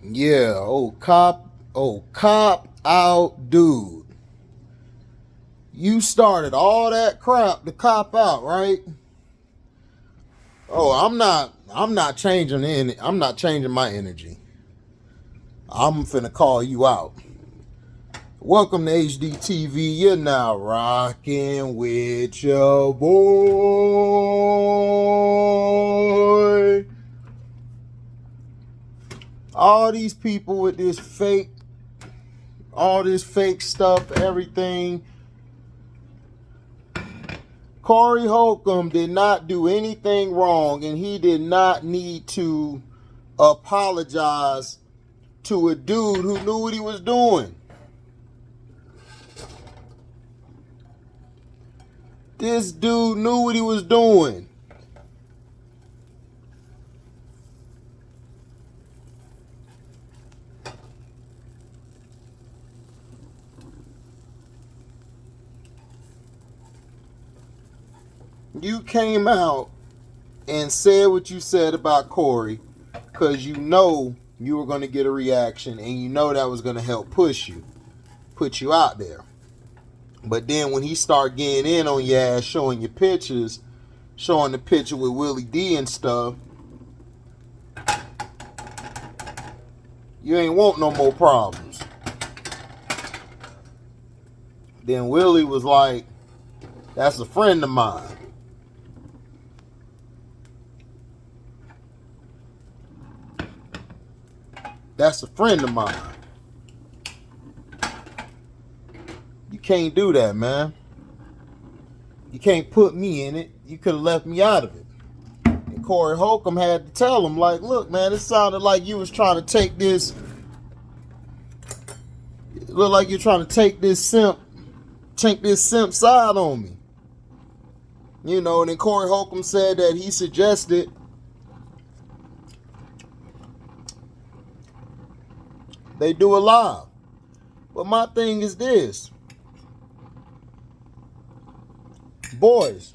Yeah, cop out, dude. You started all that crap to cop out, right? Oh, I'm not changing I'm not changing my energy. I'm finna call you out. Welcome to HDTV. You're now rocking with your boy. All these people with all this fake stuff, everything. Corey Holcomb did not do anything wrong, and he did not need to apologize to a dude who knew what he was doing. This dude knew what he was doing. You came out and said what you said about Corey because you know you were going to get a reaction and you know that was going to help put you out there. But then when he started getting in on your ass, showing the picture with Willie D and stuff, you ain't want no more problems. Then Willie was like, that's a friend of mine. That's a friend of mine. You can't do that, man. You can't put me in it. You could have left me out of it. And Corey Holcomb had to tell him, like, look, man, it sounded like you was trying to take this. It looked like you're trying to take this simp side on me. You know, and then Corey Holcomb said that he suggested they do a live. But my thing is this. Boys,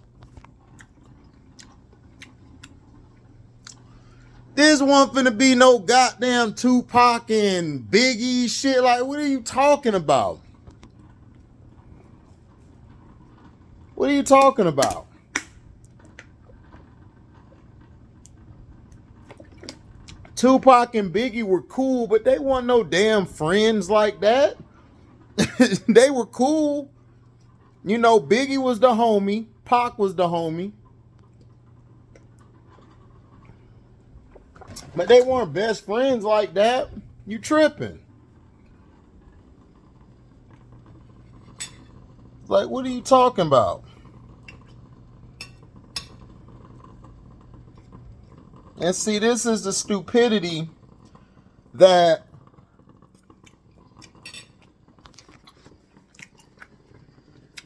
this one finna be no goddamn Tupac and Biggie shit. Like, what are you talking about? What are you talking about? Tupac and Biggie were cool, but they weren't no damn friends like that. They were cool. You know, Biggie was the homie. Pac was the homie. But they weren't best friends like that. You tripping. Like, what are you talking about? And see, this is the stupidity that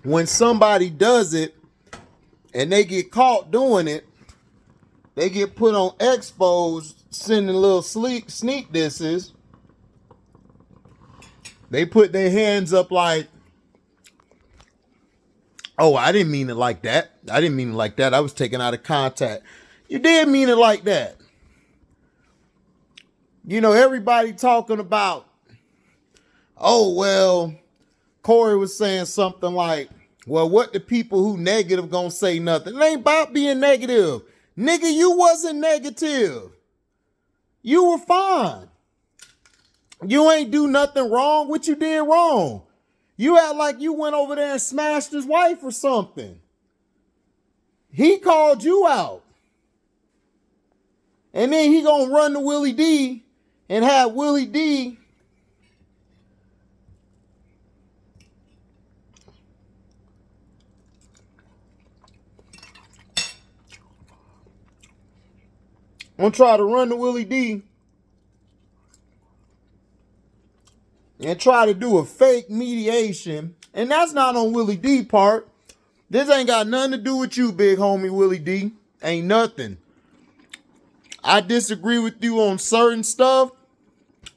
when somebody does it and they get caught doing it, they get put on expos, sending little sneak disses. They put their hands up like, oh, I didn't mean it like that. I didn't mean it like that. I was taken out of contact. You did mean it like that. You know, everybody talking about, oh, well, Corey was saying something like, well, what the people who negative gonna say nothing? It ain't about being negative. Nigga, you wasn't negative. You were fine. You ain't do nothing wrong. What you did wrong? You act like you went over there and smashed his wife or something. He called you out. And then he gonna run to Willie D and have Willie D gonna try to run to Willie D and try to do a fake mediation. And that's not on Willie D part. This ain't got nothing to do with you, big homie Willie D. Ain't nothing. I disagree with you on certain stuff,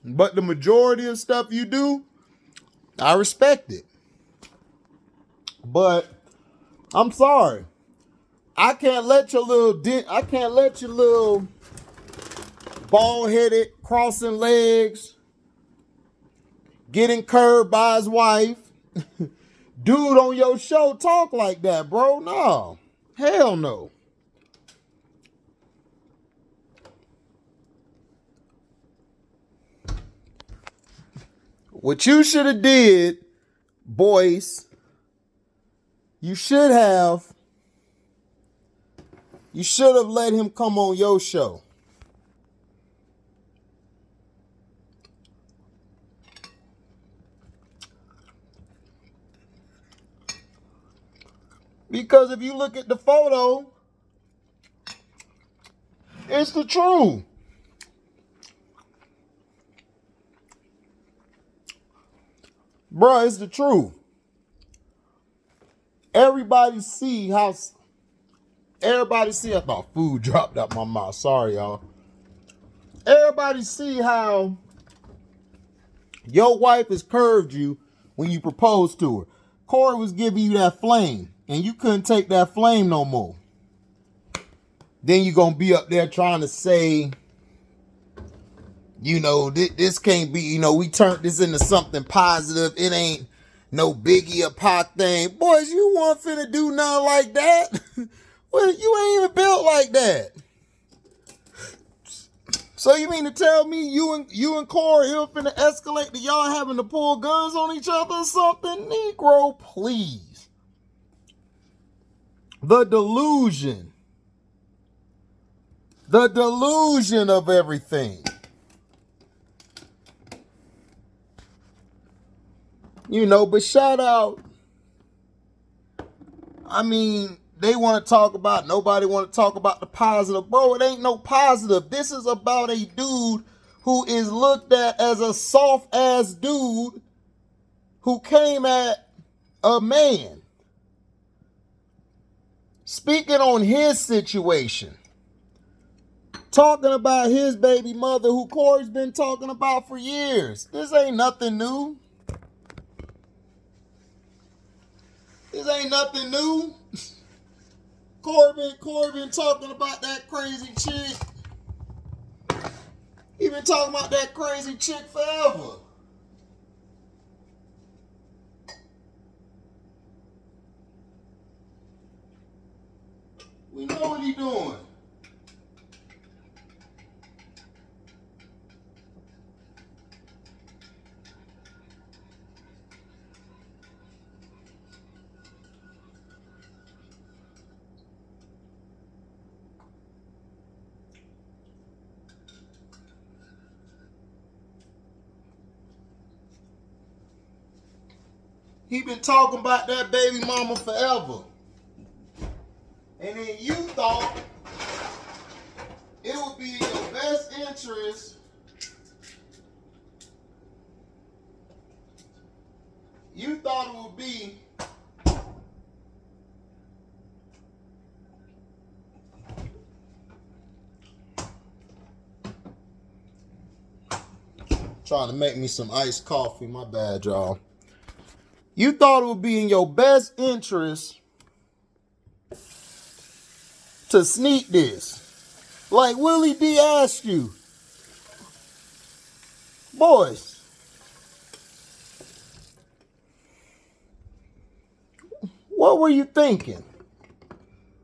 but the majority of stuff you do, I respect it. But I'm sorry. I can't let your little bald-headed crossing legs, getting curved by his wife. Dude on your show talk like that, bro. No. Hell no. What you should have did, boys, you should have let him come on your show. Because if you look at the photo, it's the truth. Bro, it's the truth. Everybody see, I thought food dropped out my mouth. Sorry, y'all. Everybody see how your wife has curved you when you proposed to her. Corey was giving you that flame, and you couldn't take that flame no more. Then you're going to be up there trying to say, you know, this can't be, you know, we turned this into something positive. It ain't no Biggie or Pac thing. Boys, you weren't finna do nothing like that. Well, you ain't even built like that. So you mean to tell me you and Corey, it was finna escalate to y'all having to pull guns on each other or something? Negro, please. The delusion. The delusion of everything. You know, but shout out. I mean, they want to talk about, nobody want to talk about the positive. Bro, it ain't no positive. This is about a dude who is looked at as a soft-ass dude who came at a man. Speaking on his situation. Talking about his baby mother who Corey's been talking about for years. This ain't nothing new. This ain't nothing new. Corey been talking about that crazy chick. He been talking about that crazy chick forever. We know what he doing. He been talking about that baby mama forever. And then you thought it would be in your best interest. You thought it would be trying to make me some iced coffee. My bad, y'all. You thought it would be in your best interest to sneak this. Like Willie D asked you. Boys, what were you thinking?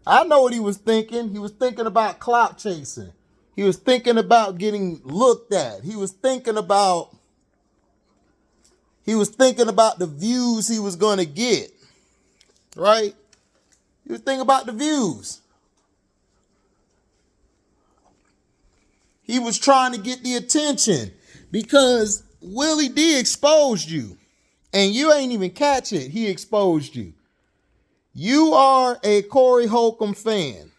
I know what he was thinking. He was thinking about clout chasing. He was thinking about getting looked at. He was thinking about the views he was going to get, right? He was thinking about the views. He was trying to get the attention because Willie D exposed you and you ain't even catch it. He exposed you. You are a Corey Holcomb fan.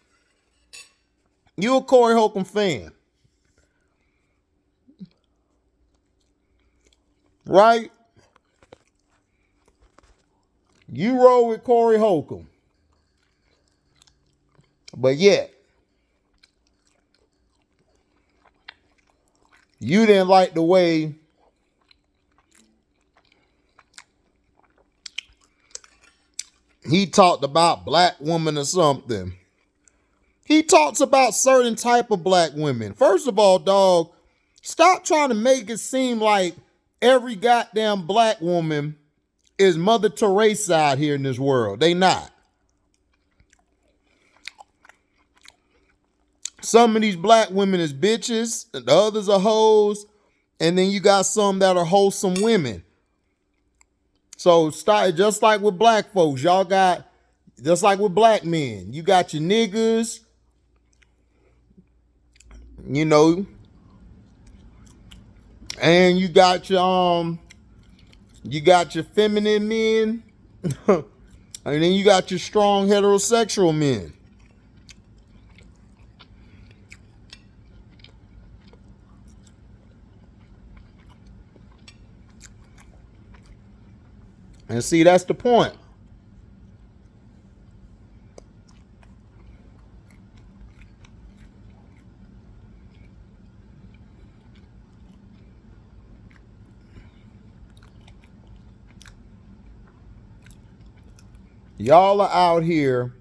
You're a Corey Holcomb fan. Right? You roll with Corey Holcomb. But yet, you didn't like the way he talked about black women or something. He talks about certain type of black women. First of all, dog, Stop trying to make it seem like every goddamn black woman is Mother Teresa out here in this world. They not. Some of these black women is bitches, and the others are hoes, and then you got some that are wholesome women. So start, just like with black folks, y'all got, just like with black men, you got your niggas, you know, and you got your feminine men, and then you got your strong heterosexual men. And see, that's the point. Y'all are out here.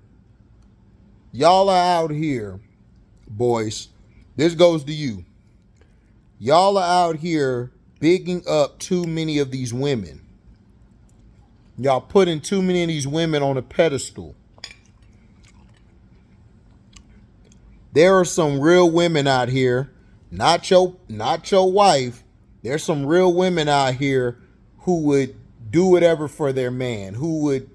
Y'all are out here, boys. This goes to you. Y'all are out here bigging up too many of these women. Y'all putting too many of these women on a pedestal. There are some real women out here, not your wife. There's some real women out here who would do whatever for their man, who would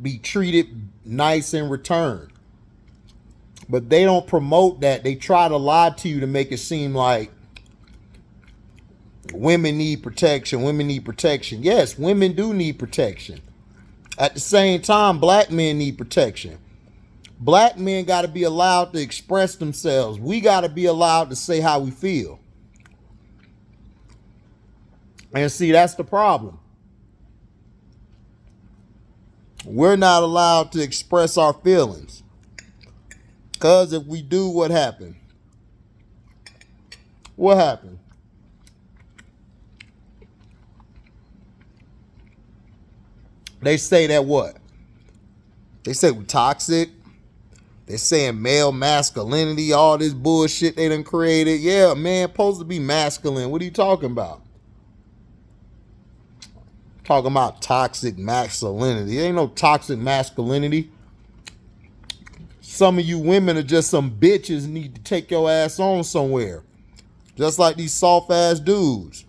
be treated nice in return. But they don't promote that. They try to lie to you to make it seem like women need protection. Women need protection. Yes, women do need protection. At the same time, black men need protection. Black men got to be allowed to express themselves. We got to be allowed to say how we feel. And see, that's the problem. We're not allowed to express our feelings. Because if we do, what happened? What happened? They say that what? They say we're toxic. They're saying male masculinity, all this bullshit they done created. Yeah, man, supposed to be masculine. What are you talking about? Talking about toxic masculinity. There ain't no toxic masculinity. Some of you women are just some bitches and need to take your ass on somewhere. Just like these soft ass dudes.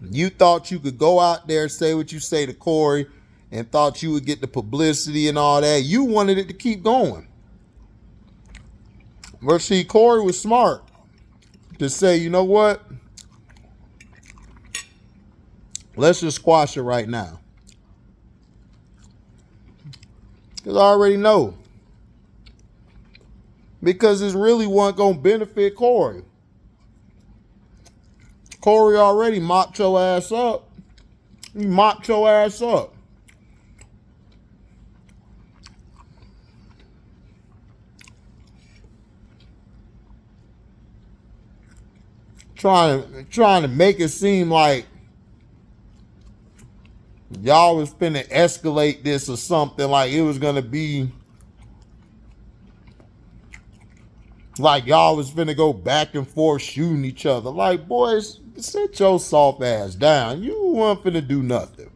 You thought you could go out there and say what you say to Corey and thought you would get the publicity and all that. You wanted it to keep going. But see, Corey was smart to say, you know what? Let's just squash it right now. Because I already know. Because it's really wasn't going to benefit Corey. Corey already mopped your ass up. He mopped your ass up. Trying to make it seem like y'all was finna escalate this or something, like it was gonna be like y'all was finna go back and forth shooting each other. Like, boys, sit your soft ass down. You weren't finna do nothing.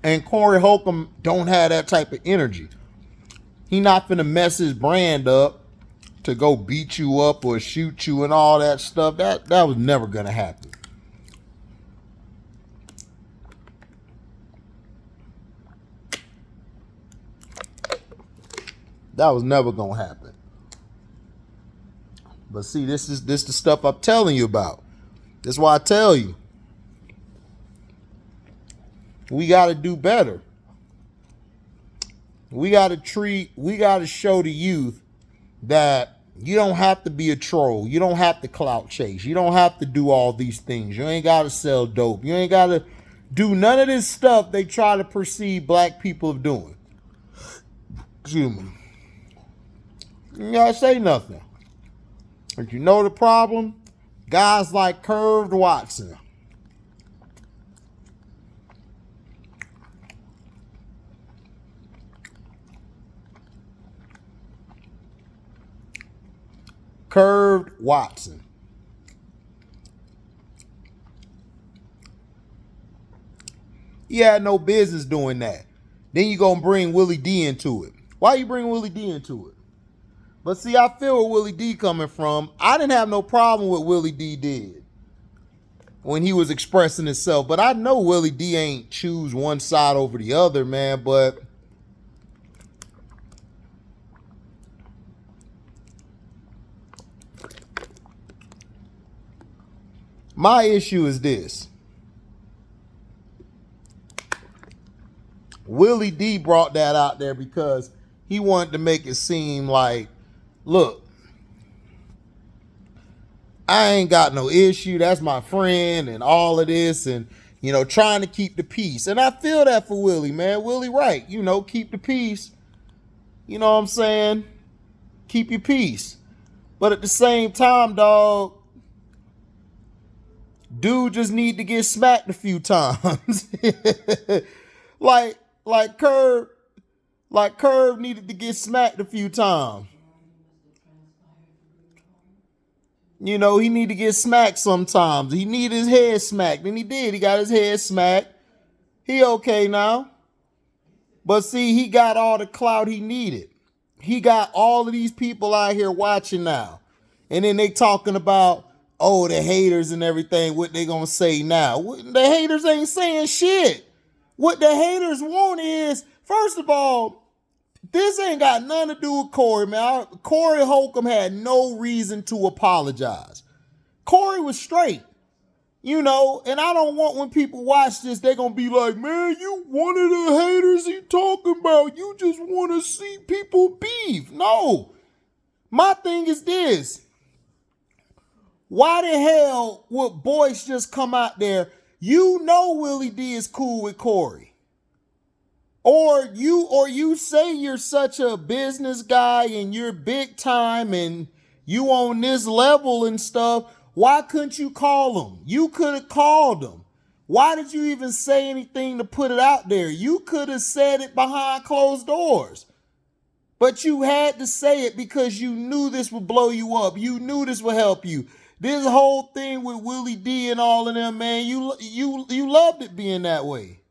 And Corey Holcomb don't have that type of energy. He not finna mess his brand up to go beat you up or shoot you and all that stuff. That was never gonna happen. That was never gonna happen. But see, this is the stuff I'm telling you about. That's why I tell you. We gotta do better. We gotta show the youth that you don't have to be a troll. You don't have to clout chase. You don't have to do all these things. You ain't gotta sell dope. You ain't gotta do none of this stuff they try to perceive black people of doing. Excuse me. You gotta say nothing. But you know the problem? Guys like Curved Watson. Curved Watson. He had no business doing that. Then you gonna bring Willie D into it. Why you bring Willie D into it? But see, I feel where Willie D coming from. I didn't have no problem with Willie D did when he was expressing himself. But I know Willie D ain't choose one side over the other, man. But my issue is this. Willie D brought that out there because he wanted to make it seem like, look, I ain't got no issue. That's my friend and all of this and, you know, trying to keep the peace. And I feel that for Willie, man. Willie right. You know, keep the peace. You know what I'm saying? Keep your peace. But at the same time, dog, dude just need to get smacked a few times. Like Curve needed to get smacked a few times. You know, he need to get smacked sometimes. He need his head smacked, and he did. He got his head smacked. He okay now. But see, he got all the clout he needed. He got all of these people out here watching now. And then they talking about, oh, the haters and everything, what they gonna say now. The haters ain't saying shit. What the haters want is, first of all, this ain't got nothing to do with Corey, man. Corey Holcomb had no reason to apologize. Corey was straight, you know, and I don't want when people watch this, they're going to be like, man, you one of the haters he talking about. You just want to see people beef. No. My thing is this. Why the hell would Boyce just come out there? You know Willie D is cool with Corey. Or you say you're such a business guy and you're big time and you on this level and stuff. Why couldn't you call him? You could have called him. Why did you even say anything to put it out there? You could have said it behind closed doors. But you had to say it because you knew this would blow you up. You knew this would help you. This whole thing with Willie D and all of them, man, you loved it being that way.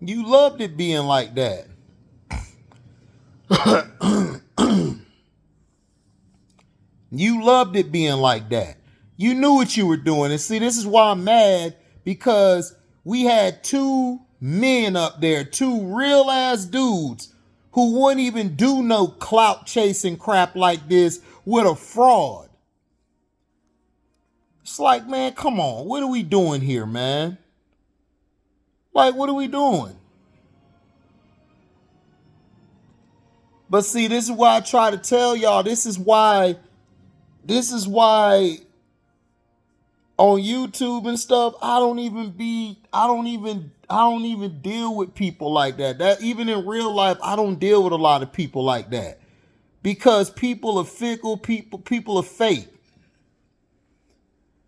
You loved it being like that. You loved it being like that. You knew what you were doing. And see, this is why I'm mad, because we had two men up there, two real ass dudes who wouldn't even do no clout chasing crap like this with a fraud. It's like, man, come on. What are we doing here, man? Like, what are we doing? But see, this is why I try to tell y'all, this is why on YouTube and stuff, I don't even deal with people like that. That even in real life, I don't deal with a lot of people like that. Because people are fickle, people are fake.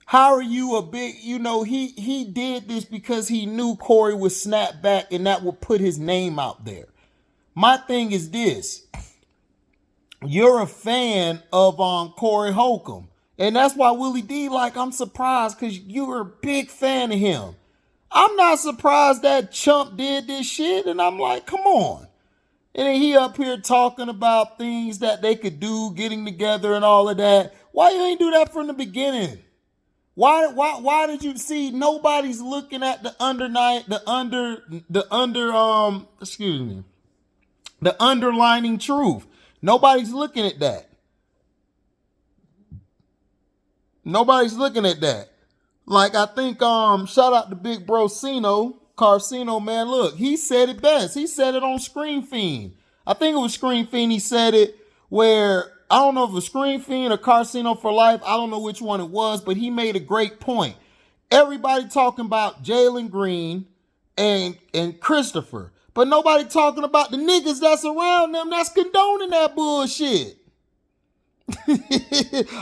How are you a big, you know, he did this because he knew Corey would snap back and that would put his name out there. My thing is this. You're a fan of Corey Holcomb. And that's why Willie D, like, I'm surprised because you're a big fan of him. I'm not surprised that chump did this shit. And I'm like, come on. And then he up here talking about things that they could do, getting together and all of that. Why you ain't do that from the beginning? Why did you see nobody's looking at the underlining truth? Nobody's looking at that. Nobody's looking at that. Like, I think, shout out to Big Bro Carcino, man. Look, he said it best. He said it on Screen Fiend. I think it was Screen Fiend. He said it where, I don't know if it was Screen Fiend or Carcino for Life. I don't know which one it was, but he made a great point. Everybody talking about Jalen Green and Christopher. But nobody talking about the niggas that's around them that's condoning that bullshit.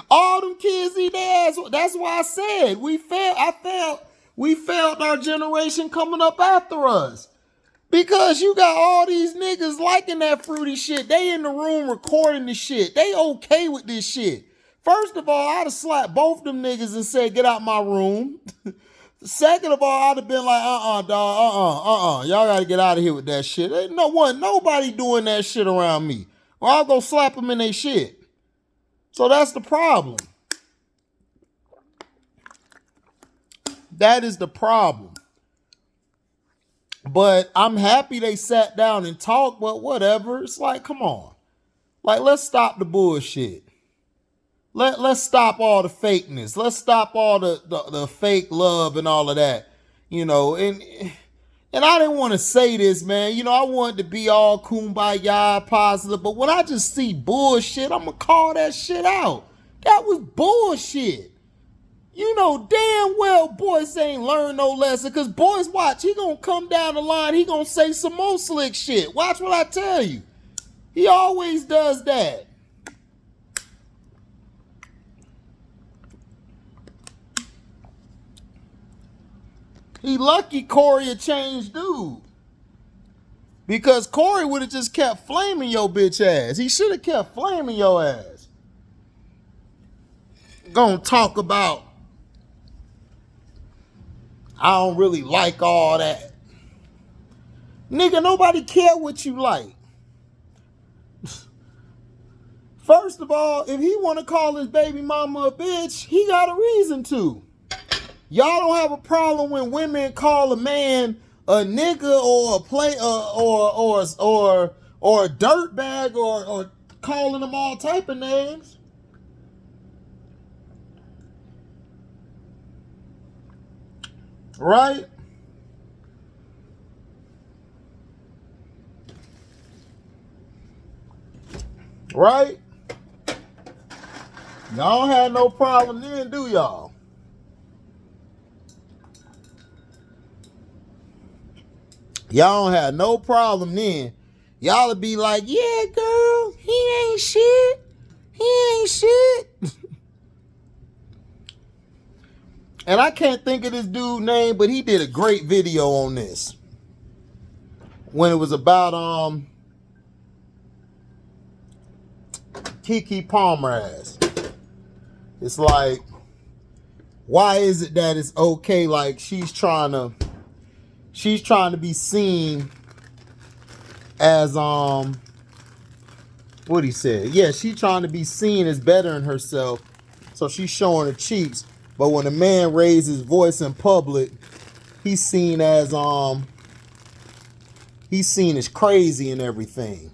All them kids eat their ass. That's why I said we failed our generation coming up after us. Because you got all these niggas liking that fruity shit. They in the room recording the shit. They okay with this shit. First of all, I'd have slapped both them niggas and said, get out my room. Second of all, I'd have been like, dog, y'all gotta get out of here with that shit. Ain't nobody doing that shit around me. Or I'll go slap them in their shit. So that's the problem. That is the problem. But I'm happy they sat down and talked, but whatever. It's like, come on. Like, let's stop the bullshit. Let's stop all the fakeness. Let's stop all the fake love and all of that. You know, and I didn't want to say this, man. You know, I wanted to be all kumbaya positive, but when I just see bullshit, I'm going to call that shit out. That was bullshit. You know damn well Boyce ain't learned no lesson, because Boyce, watch, he gonna come down the line, he gonna say some more slick shit. Watch what I tell you. He always does that. He lucky Corey a changed dude. Because Corey would have just kept flaming your bitch ass. He should have kept flaming your ass. Gonna talk about, I don't really like all that. Nigga, nobody care what you like. First of all, if he want to call his baby mama a bitch, he got a reason to. Y'all don't have a problem when women call a man a nigga or a play or a dirtbag or calling them all type of names. Right? Right? Y'all don't have no problem then, do y'all? Y'all don't have no problem then. Y'all would be like, yeah, girl, he ain't shit. He ain't shit. And I can't think of this dude's name, but he did a great video on this. When it was about Keke Palmer ass. It's like, why is it that it's okay? Like she's trying to be seen as what he said. Yeah, she's trying to be seen as bettering herself. So she's showing her cheeks. But when a man raises his voice in public, he's seen as crazy and everything.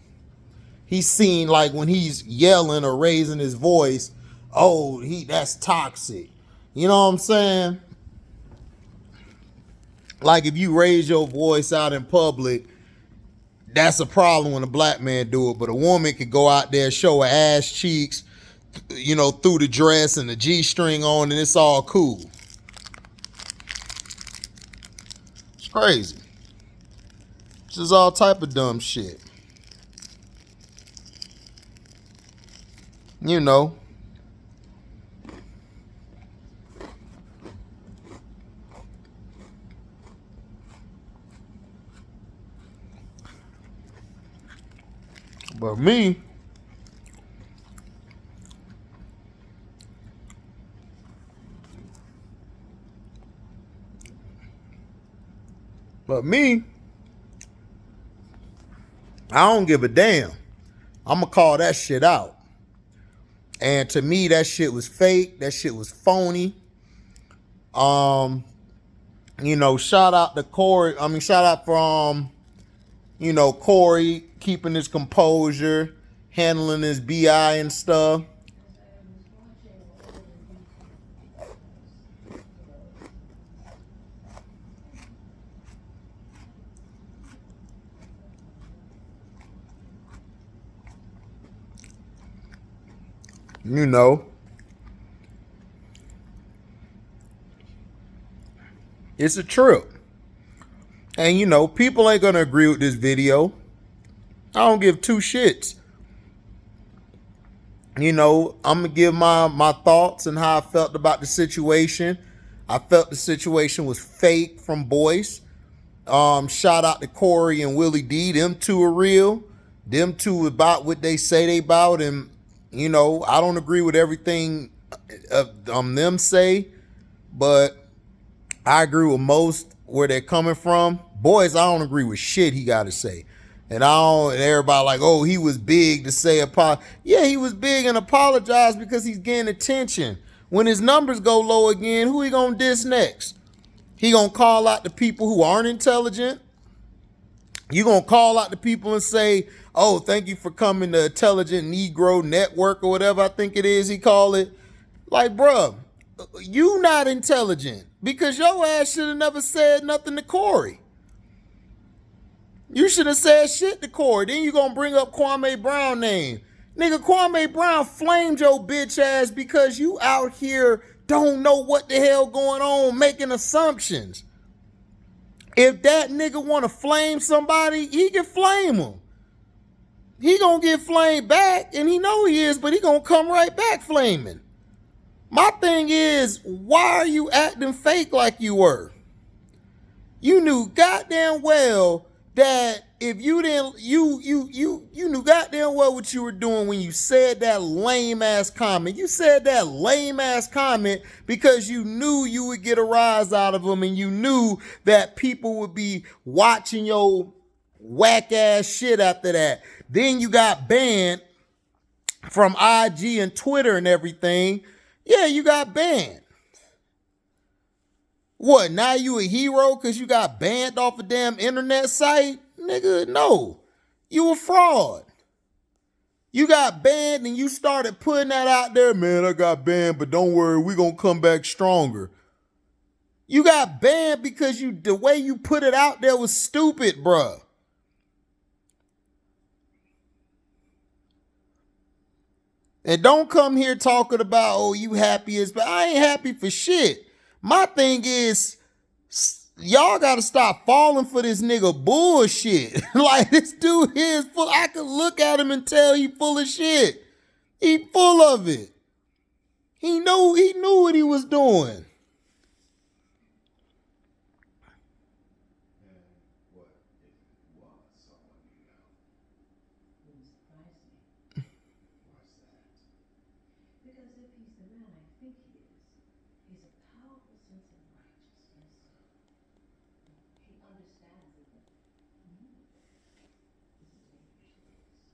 He's seen like when he's yelling or raising his voice, oh, that's toxic. You know what I'm saying? Like if you raise your voice out in public, that's a problem when a black man do it. But a woman could go out there, show her ass cheeks, you know, through the dress and the G-string on, and it's all cool. It's crazy. This is all type of dumb shit. You know. But me, I don't give a damn. I'm going to call that shit out. And to me, that shit was fake. That shit was phony. You know, shout out to Corey. Shout out from, you know, Corey keeping his composure, handling his BI and stuff. You know, it's a trip. And you know, people ain't gonna agree with this video. I don't give two shits. You know, I'm gonna give my thoughts and how I felt about the situation. I felt the situation was fake from Boyce. Shout out to Corey and Willie D. Them two are real. Them two about what they say they about, and you know, I don't agree with everything them say, but I agree with most where they're coming from. Boyce, I don't agree with shit he got to say. And and everybody like, oh, he was big to say yeah, he was big and apologized because he's getting attention. When his numbers go low again, who he gonna diss next? He gonna call out the people who aren't intelligent. You gonna call out the people and say, oh, thank you for coming to Intelligent Negro Network or whatever I think it is he call it. Like, bruh, you not intelligent because your ass should have never said nothing to Corey. You should have said shit to Corey. Then you gonna bring up Kwame Brown name. Nigga, Kwame Brown flamed your bitch ass because you out here don't know what the hell going on, making assumptions. If that nigga want to flame somebody, he can flame him. He gonna get flamed back, and he know he is, but he gonna come right back flaming. My thing is, why are you acting fake like you were? You knew goddamn well that if you didn't, you knew goddamn well what you were doing when you said that lame ass comment. You said that lame ass comment because you knew you would get a rise out of them, and you knew that people would be watching your whack ass shit after that. Then you got banned from IG and Twitter and everything. Yeah, you got banned. What, now you a hero because you got banned off a damn internet site? Nigga, no. You a fraud. You got banned and you started putting that out there. Man, I got banned, but don't worry, we gonna come back stronger. You got banned because the way you put it out there was stupid, bruh. And don't come here talking about, oh, you happy as, but I ain't happy for shit. My thing is, y'all got to stop falling for this nigga bullshit. Like, this dude here is full. I could look at him and tell he full of shit. He full of it. He knew what he was doing.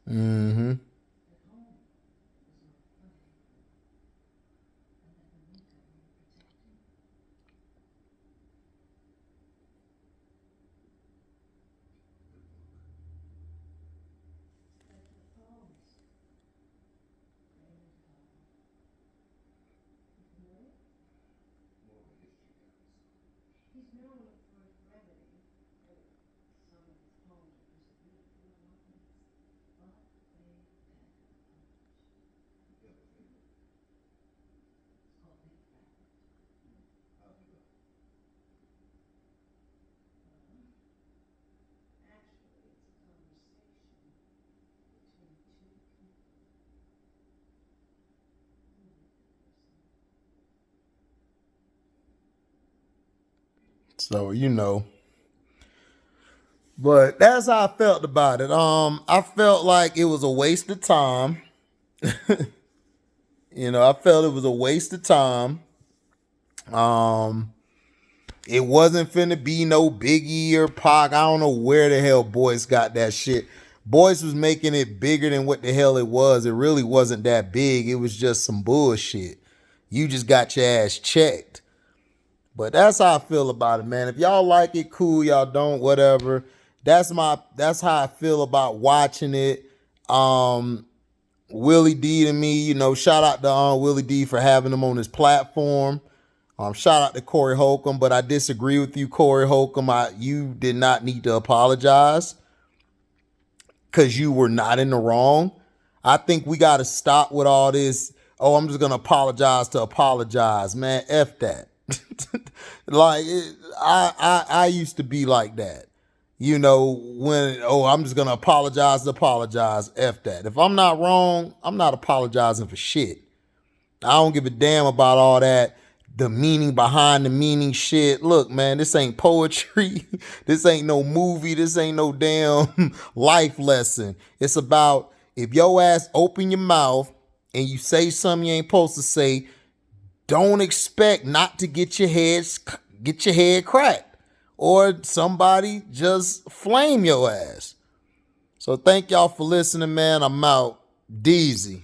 Mm-hmm. So, you know. But that's how I felt about it. I felt like it was a waste of time. You know, I felt it was a waste of time. It wasn't finna be no Biggie or Pac. I don't know where the hell Boyce got that shit. Boyce was making it bigger than what the hell it was. It really wasn't that big. It was just some bullshit. You just got your ass checked. But that's how I feel about it, man. If y'all like it, cool. Y'all don't, whatever. That's how I feel about watching it. Willie D to me, you know, shout out to Willie D for having him on his platform. Shout out to Corey Holcomb, but I disagree with you, Corey Holcomb. You did not need to apologize because you were not in the wrong. I think we got to stop with all this. Oh, I'm just going to apologize to apologize, man. F that. Like, I used to be like that. you know, when, oh, I'm just going to apologize to apologize. F that. If I'm not wrong, I'm not apologizing for shit. I don't give a damn about all that, the meaning behind the meaning shit. Look, man, this ain't poetry. This ain't no movie. This ain't no damn life lesson. It's about, if your ass open your mouth and you say something you ain't supposed to say, don't expect not to get your head cracked or somebody just flame your ass. So thank y'all for listening, man. I'm out. Deezy.